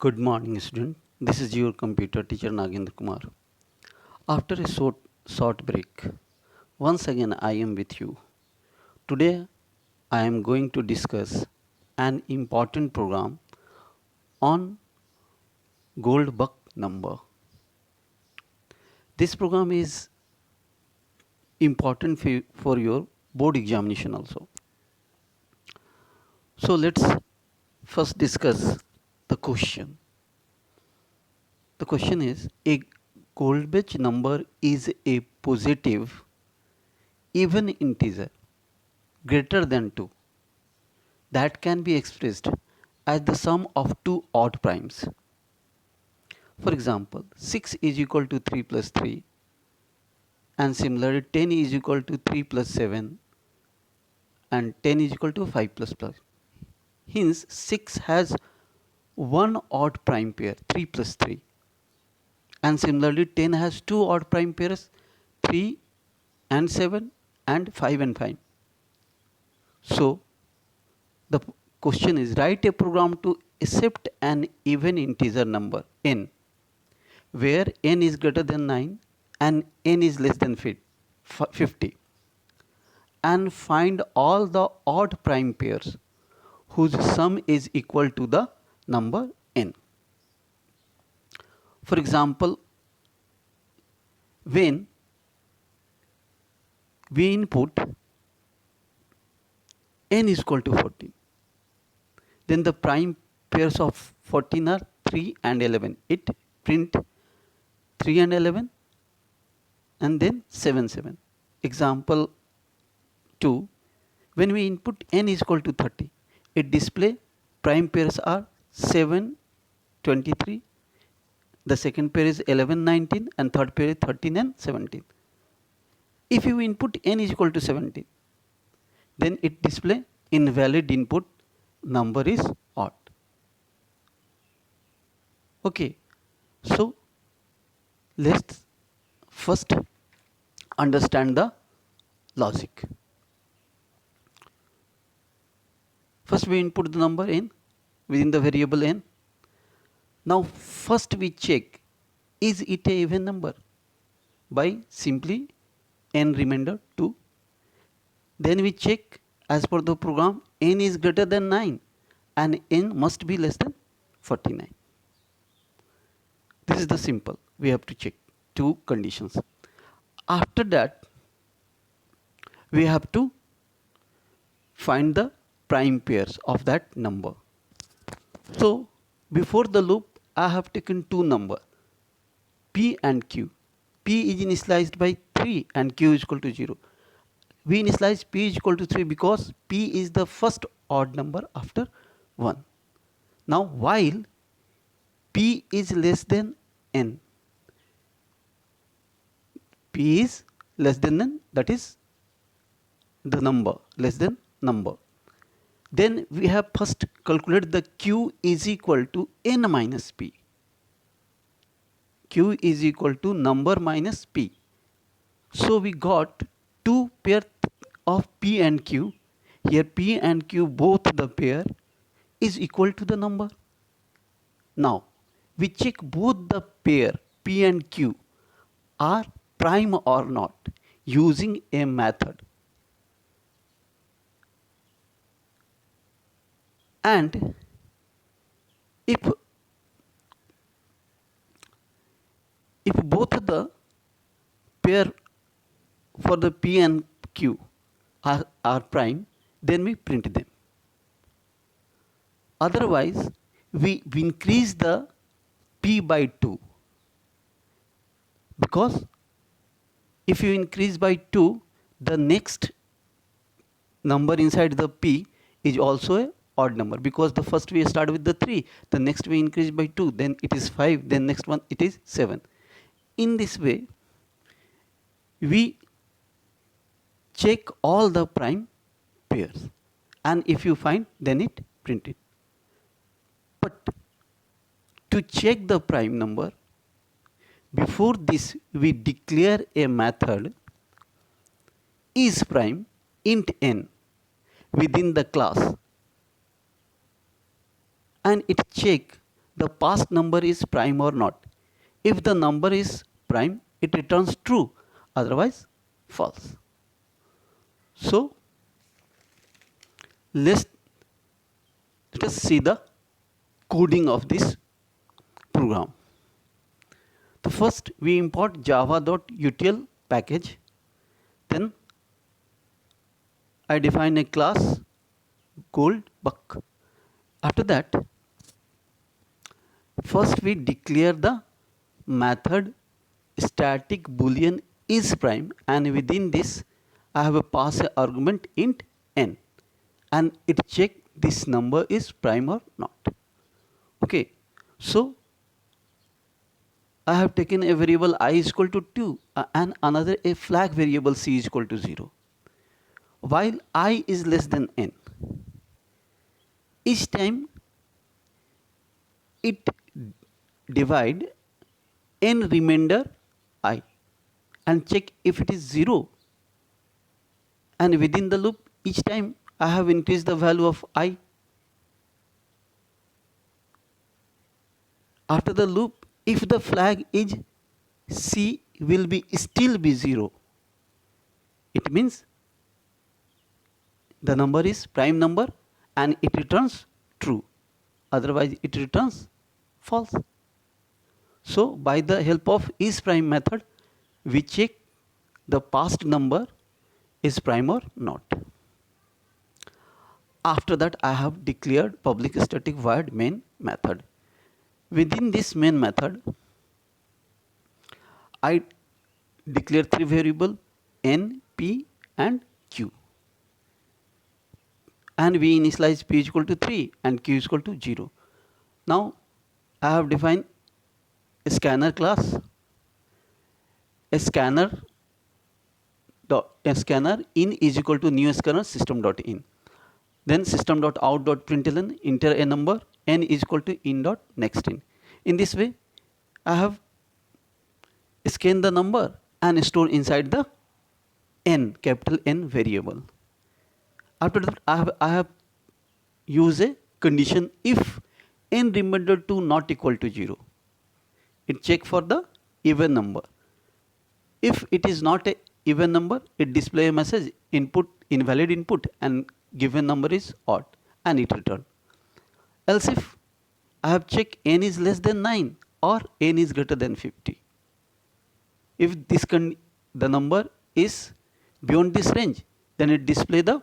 Good morning, student. This is your computer teacher Nagendra Kumar. After a short break, once again I am with you. Today I am going to discuss an important program on Goldbach number. This program is important for your board examination also. So let's first discuss the question. The question is, a Goldbach number is a positive even integer greater than 2 that can be expressed as the sum of two odd primes. For example, 6 is equal to 3 plus 3, and similarly 10 is equal to 3 plus 7, and 10 is equal to 5 plus plus. Hence 6 has one odd prime pair, 3 plus 3, and similarly 10 has two odd prime pairs, 3 and 7 and 5 and 5. So the question is, write a program to accept an even integer number n where n is greater than 9 and n is less than 50, and find all the odd prime pairs whose sum is equal to the number n. For example, when we input n is equal to 14, then the prime pairs of 14 are 3 and 11. It print 3 and 11 and then 7 7. Example 2, when we input n is equal to 30, it display prime pairs are 7 23, the second pair is 11 19, and third pair is 13 and 17. If you input n is equal to 17, then it display invalid input, number is odd. Okay, so let's first understand the logic. First we input the number n within the variable n. Now first we check, is it a even number, by simply n remainder 2. Then we check, as per the program, n is greater than 9 and n must be less than 49. This is the simple. We have to check two conditions. After that, we have to find the prime pairs of that number. So before the loop, I have taken two numbers, p and q. P is initialized by 3 and q is equal to 0. We initialize p is equal to 3 because p is the first odd number after 1. Now while p is less than n, p is less than n, that is the number less than number, then we have first calculated the q is equal to n minus p. Q is equal to number minus p. So we got two pair of p and q. Here p and q, both the pair is equal to the number. Now we check both the pair p and q are prime or not using a method. And if both the pair for the p and q are prime, then we print them. Otherwise, we increase the p by 2, because if you increase by 2, the next number inside the p is also a odd number, because the first we start with the 3, the next we increase by 2, then it is 5, then next one it is 7. In this way, we check all the prime pairs, and if you find, then it print it. But to check the prime number, before this we declare a method is prime int n within the class, and it check the past number is prime or not. If the number is prime, it returns true, otherwise false. So let us see the coding of this program. The first, we import java.util package. Then I define a class Goldbuck. After that, first we declare the method static boolean is prime, and within this I have a pass argument int n, and it check this number is prime or not. Okay, so I have taken a variable I is equal to 2 and another a flag variable c is equal to 0. While I is less than n, each time it divide n remainder I and check if it is 0, and within the loop each time I have increased the value of I. After the loop, if the flag is C will be still be 0, it means the number is prime number and it returns true, otherwise it returns false. So by the help of isPrime method, we check the past number is prime or not. After that, I have declared public static void main method. Within this main method, I declare three variables n, p and q. And we initialize p is equal to 3 and q is equal to 0. Now I have defined a scanner class, a scanner in is equal to new scanner system.in. Then system.out.println enter a number n is equal to in.nextIn. In this way, I have scanned the number and store inside the n, capital N variable. After that, I have used a condition if n remainder 2 not equal to 0. It check for the even number. If it is not a even number, it display a message input invalid input and given number is odd and it return. Else if I have checked n is less than 9 or n is greater than 50. If this the number is beyond this range, then it display the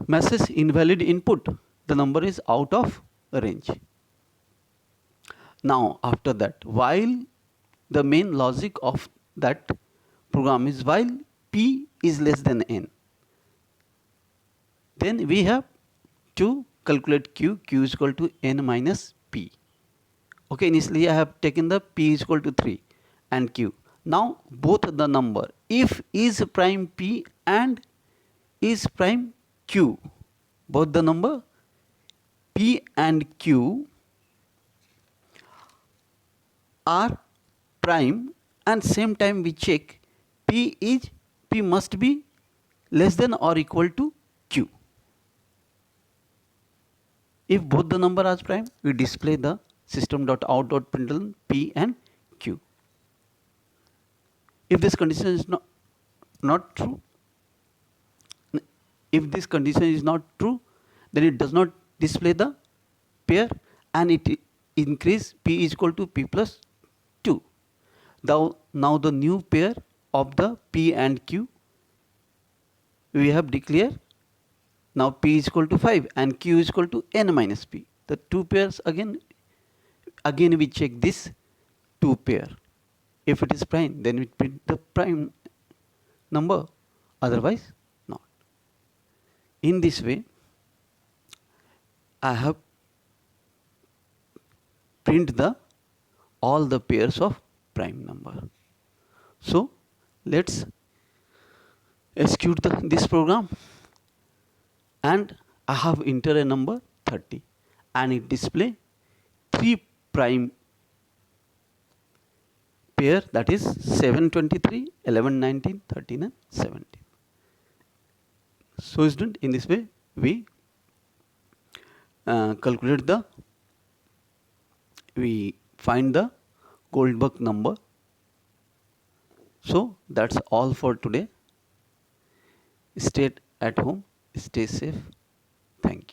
message invalid input, the number is out of range. Now after that, while the main logic of that program is while p is less than n, then we have to calculate q is equal to n minus p. Okay, initially I have taken the p is equal to 3 and q. Now both the number if is prime p and is prime q, both the number p and q are prime, and same time we check p must be less than or equal to q. If both the number are prime, we display the system.out.println p and q. If this condition is not true, if this condition is not true, then it does not display the pair and it increase p is equal to p plus 2. Now the new pair of the p and q we have declared. Now p is equal to 5 and q is equal to n minus p. The two pairs again we check this two pair. If it is prime, then we print the prime number, otherwise not. In this way, I have print all the pairs of prime number. So let's execute this program, and I have enter a number 30 and it display 3 prime pair, that is 7, 23, 11, 19, 13 and 17. So student, in this way we calculate the we find the Goldberg number. So that's all for today. Stay at home, stay safe. Thank you.